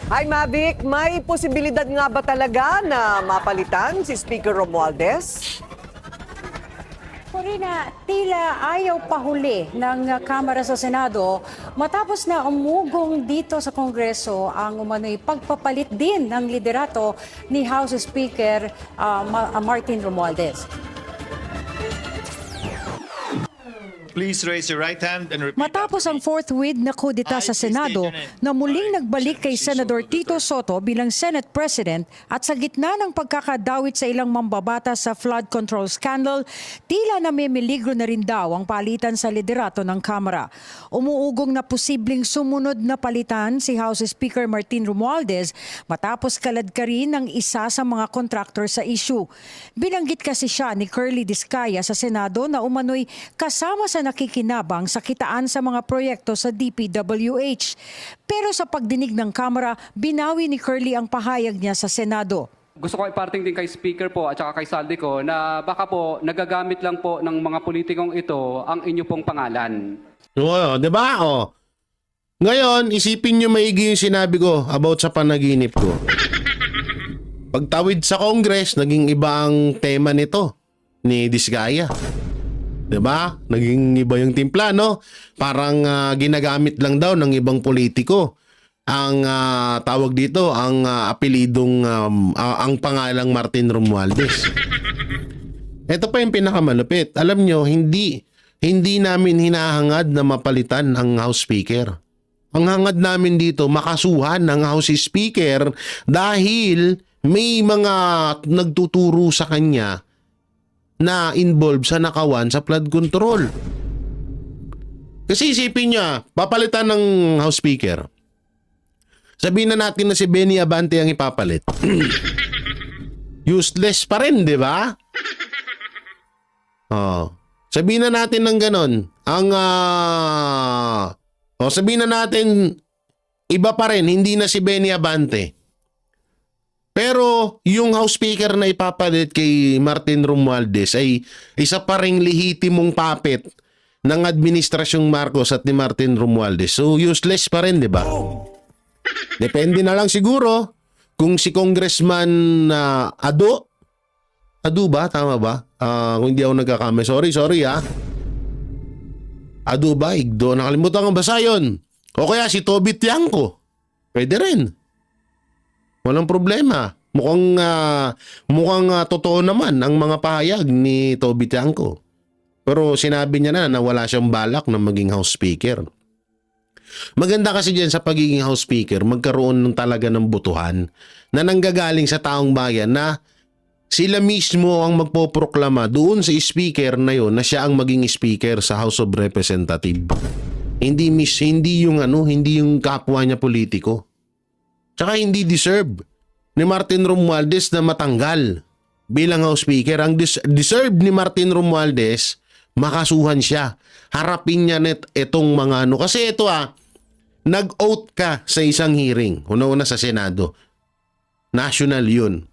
Hi Mavic, may posibilidad nga ba talaga na mapalitan si Speaker Romualdez? Corina, tila ayaw pahuli ng Kamara sa Senado matapos na umugong dito sa Kongreso ang umano'y pagpapalit din ng liderato ni House Speaker Martin Romualdez. Please raise your right hand and repeat. Matapos ang fourth with na kudeta sa Senado na muling nagbalik kay Senador Tito Soto bilang Senate President at sa gitna ng pagkakadawit sa ilang mambabata sa flood control scandal, tila namimiligro na rin daw ang palitan sa liderato ng Kamara. Umuugong na posibleng sumunod na palitan si House Speaker Martin Romualdez matapos kaladkarin ng isa sa mga contractor sa issue. Binanggit kasi siya ni Curly Discaya sa Senado na umano'y kasama sa nakikinabang sa kitaan sa mga proyekto sa DPWH. Pero sa pagdinig ng Kamara, binawi ni Curly ang pahayag niya sa Senado. Gusto ko iparting din kay Speaker po at saka kay Saldico na baka po nagagamit lang po ng mga politikong ito ang inyo pong pangalan. Oo, 'di ba? Oh. Ngayon, isipin niyo maigi yung sinabi ko about sa panaginip ko. Pagtawid sa Congress, naging iba ang tema nito ni Discaya. 'Di ba? Naging iba yung timpla, no? Parang ginagamit lang daw ng ibang politiko ang tawag dito, ang apelidong ang pangalang Martin Romualdez. Ito pa yung pinakamalupit. Alam nyo, hindi namin hinahangad na mapalitan ang House Speaker. Ang hangad namin dito, makasuhan ng House Speaker dahil may mga nagtuturo sa kanya na involved sa nakawan sa flood control. Kasi isipin niya, papalitan ng House Speaker. Sabihin na natin na si Benny Abante ang ipapalit. Useless pa rin, di ba? Oh. Sabihin na natin ng ganon. Sabihin na natin, iba pa rin, hindi na si Benny Abante. Pero yung House Speaker na ipapalit kay Martin Romualdez ay isa pa ring lehitimong puppet ng Administrasyong Marcos at ni Martin Romualdez. So useless pa rin, di ba? Depende na lang siguro kung si Congressman Ado ba? Tama ba? Kung hindi ako nagkakame. Sorry Ado ba? Igdo. Nakalimutan ko basa yun. O kaya si Toby Tiangco. Pwede rin. Walang problema. Mukhang totoo naman ang mga pahayag ni Toby Tiangco. Pero sinabi niya na wala siyang balak na maging House Speaker. Maganda kasi dyan sa pagiging House Speaker, magkaroon ng talaga ng butuhan na nanggagaling sa taong bayan na sila mismo ang magpoproklama doon sa speaker na yon na siya ang maging speaker sa House of Representatives. Hindi yung kapwa niya politiko. Tsaka hindi deserve ni Martin Romualdez na matanggal bilang House Speaker. Ang deserve ni Martin Romualdez, makasuhan siya. Harapin niya itong mga ano. Kasi ito nag-oath ka sa isang hearing. Una-una sa Senado. National yun.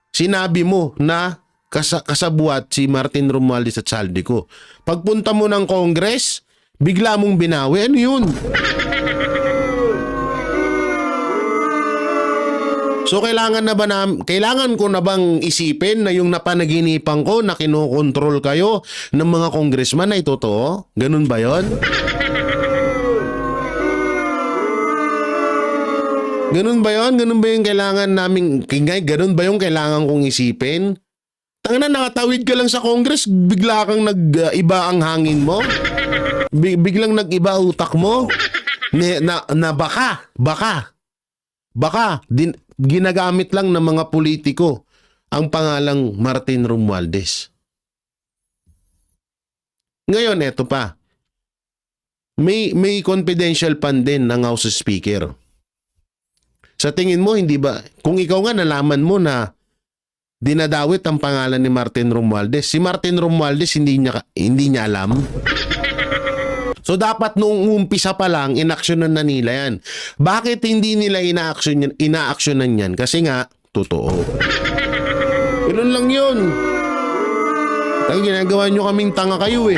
Sinabi mo na kasabuat si Martin Romualdez at Saldico. Pagpunta mo ng Congress, bigla mong binawi. Ano yun? So kailangan ko na bang isipin na yung napanaginipan ko na kinokontrol kayo ng mga congressman ay totoo? Ganun ba yon? Ganun ba yon? Ganun ba yung kailangan namin, ganun ba yung kailangan kong isipin? Tangina, nakatawid ka lang sa Congress, bigla kang nag-iba ang hangin mo? Biglang nag-iba utak mo? Na baka ginagamit lang ng mga politiko ang pangalang Martin Romualdez. Ngayon, eto pa. May confidential fund din ng House Speaker. Sa tingin mo, hindi ba, kung ikaw nga nalaman mo na dinadawit ang pangalan ni Martin Romualdez, si Martin Romualdez hindi niya alam? So dapat noong umpisa pa lang, inaksyonan na nila yan. Bakit hindi nila inaaksyonan yan? Kasi nga, totoo. Ganun lang yun. Ang ginagawa nyo kaming tanga kayo eh.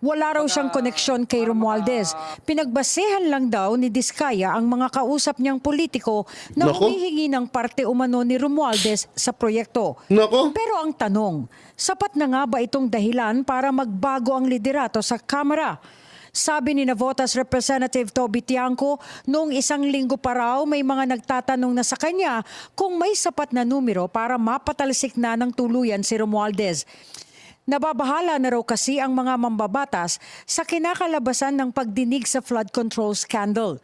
Wala raw siyang koneksyon kay Romualdez. Pinagbasehan lang daw ni Diskaya ang mga kausap niyang politiko na Nako. humihingi ng parte umano ni Romualdez sa proyekto. Nako. Pero ang tanong, sapat na nga ba itong dahilan para magbago ang liderato sa Kamara? Sabi ni Navotas Representative Toby Tiangco, noong 1 linggo pa raw may mga nagtatanong na sa kanya kung may sapat na numero para mapatalsik na ng tuluyan si Romualdez. Nababahala na raw kasi ang mga mambabatas sa kinakalabasan ng pagdinig sa flood control scandal.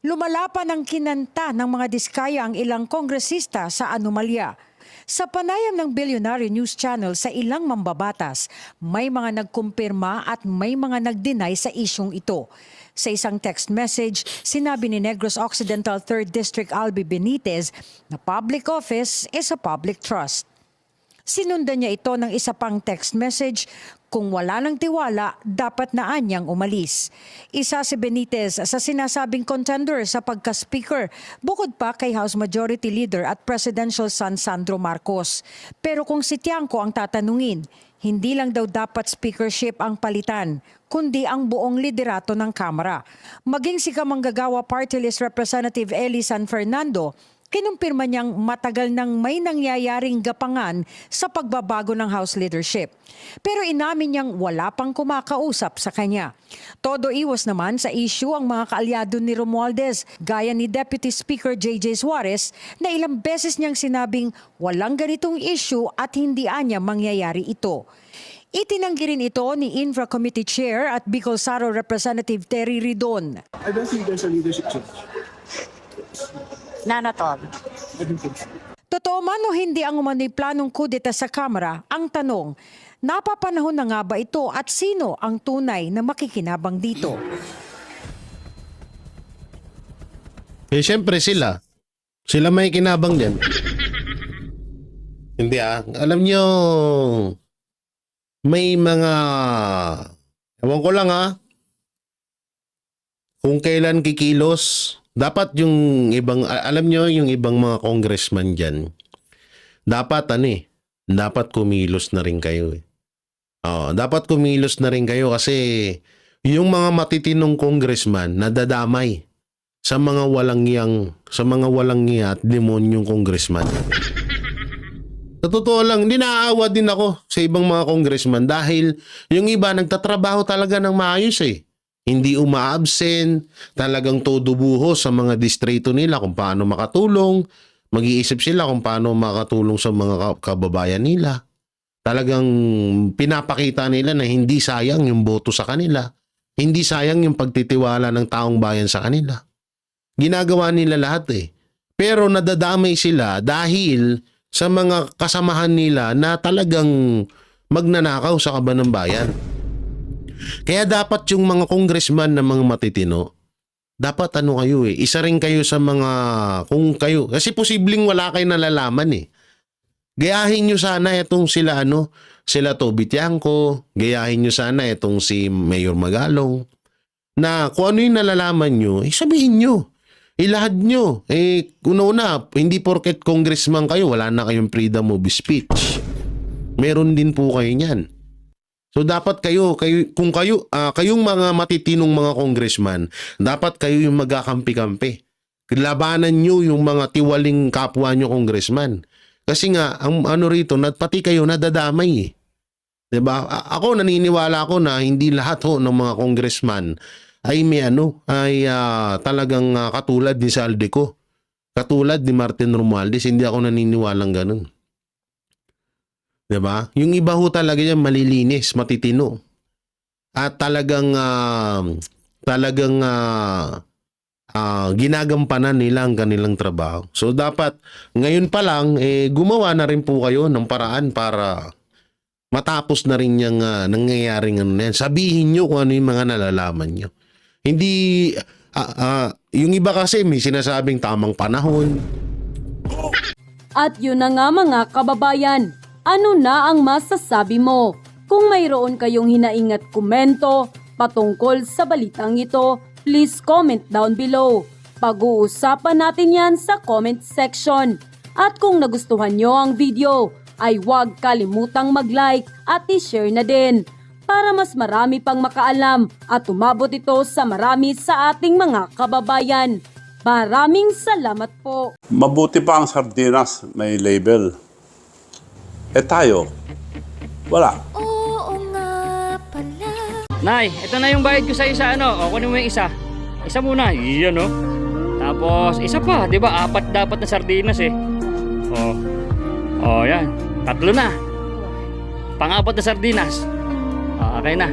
Lumala pa ng kinanta ng mga Diskaya ang ilang kongresista sa anomalya. Sa panayam ng Billionaire News Channel sa ilang mambabatas, may mga nagkumpirma at may mga nag-deny sa isyong ito. Sa isang text message, sinabi ni Negros Occidental 3rd District Albi Benitez na public office is a public trust. Sinundan niya ito ng isa pang text message, kung wala ng tiwala, dapat na anyang umalis. Isa si Benitez sa sinasabing contender sa pagka-speaker, bukod pa kay House Majority Leader at Presidential son Sandro Marcos. Pero kung si Tiangco ang tatanungin, hindi lang daw dapat speakership ang palitan, kundi ang buong liderato ng Kamara. Maging si Kamanggagawa Party List Representative Eli San Fernando, kinumpirma niyang matagal nang may nangyayaring gapangan sa pagbabago ng House leadership. Pero inamin niyang wala pang kumakausap sa kanya. Todo iwas naman sa issue ang mga kaalyado ni Romualdez, gaya ni Deputy Speaker J.J. Suarez na ilang beses niyang sinabing walang ganitong issue at hindi anya mangyayari ito. Itinanggi rin ito ni Infra Committee Chair at Bicol Saro Representative Terry Ridon. I don't think there's a leadership change. None at all. Totoo man o hindi ang umano'y planong kudeta sa Kamara, ang tanong, napapanahon na nga ba ito at sino ang tunay na makikinabang dito? Eh, syempre sila. Sila may kinabang din. Hindi alam nyo, may mga, ewan ko lang kung kailan kikilos. Dapat yung ibang, alam nyo, yung ibang mga congressman dyan, dapat dapat kumilos na rin kayo eh. Dapat kumilos na rin kayo kasi yung mga matitinong congressman nadadamay sa mga walang iya at demonyong congressman. Sa totoo lang, hindi naaawa din ako sa ibang mga congressman dahil yung iba nagtatrabaho talaga ng maayos eh. Hindi uma-absent, talagang todo buhos sa mga distrito nila kung paano makatulong, mag-iisip sila kung paano makatulong sa mga kababayan nila. Talagang pinapakita nila na hindi sayang yung boto sa kanila, hindi sayang yung pagtitiwala ng taong bayan sa kanila. Ginagawa nila lahat eh. Pero nadadamay sila dahil sa mga kasamahan nila na talagang magnanakaw sa kaban ng bayan. Kaya dapat yung mga congressman na mga matitino, dapat kayo eh, isa rin kayo sa mga, kung kayo, kasi posibleng wala kayo nalalaman eh. Gayahin nyo sana itong sila Toby Tiangco, gayahin nyo sana itong si Mayor Magalong, na kung ano yung nalalaman nyo, sabihin nyo, ilahad nyo. Una-una, hindi porket congressman kayo, wala na kayong freedom of speech. Meron din po kayo niyan. So dapat kayong mga matitinong mga congressman, dapat kayo yung magkakampi-kampi. Labanan nyo yung mga tiwaling kapwa nyo congressman. Kasi nga, ang rito, pati kayo nadadamay eh. Diba? Ako naniniwala ako na hindi lahat ng mga congressman ay talagang katulad ni Saldico. Katulad ni Martin Romualdez, hindi ako naniniwalang ganun. Diba? Yung iba talaga yan malilinis, matitino. At talagang ginagampanan nila ang kanilang trabaho. So dapat ngayon pa lang gumawa na rin po kayo ng paraan para matapos na rin yung nangyayaring yan. Sabihin nyo kung ano yung mga nalalaman nyo. Hindi yung iba kasi may sinasabing tamang panahon. At yun na nga mga kababayan, ano na ang masasabi mo? Kung mayroon kayong hinaing at komento patungkol sa balitang ito, please comment down below. Pag-uusapan natin yan sa comment section. At kung nagustuhan nyo ang video, ay huwag kalimutang mag-like at i-share na din para mas marami pang makaalam at umabot ito sa marami sa ating mga kababayan. Maraming salamat po. Mabuti pa ang sardinas, may label. Eh tayo, wala. Nay, ito na yung bayad ko sa isa, ano? O, kunin mo yung isa. Isa muna, iyan, no? Tapos, isa pa, di ba? 4 dapat na sardinas, eh. O, yan. 3 na. Pang-4 na sardinas. O, okay na.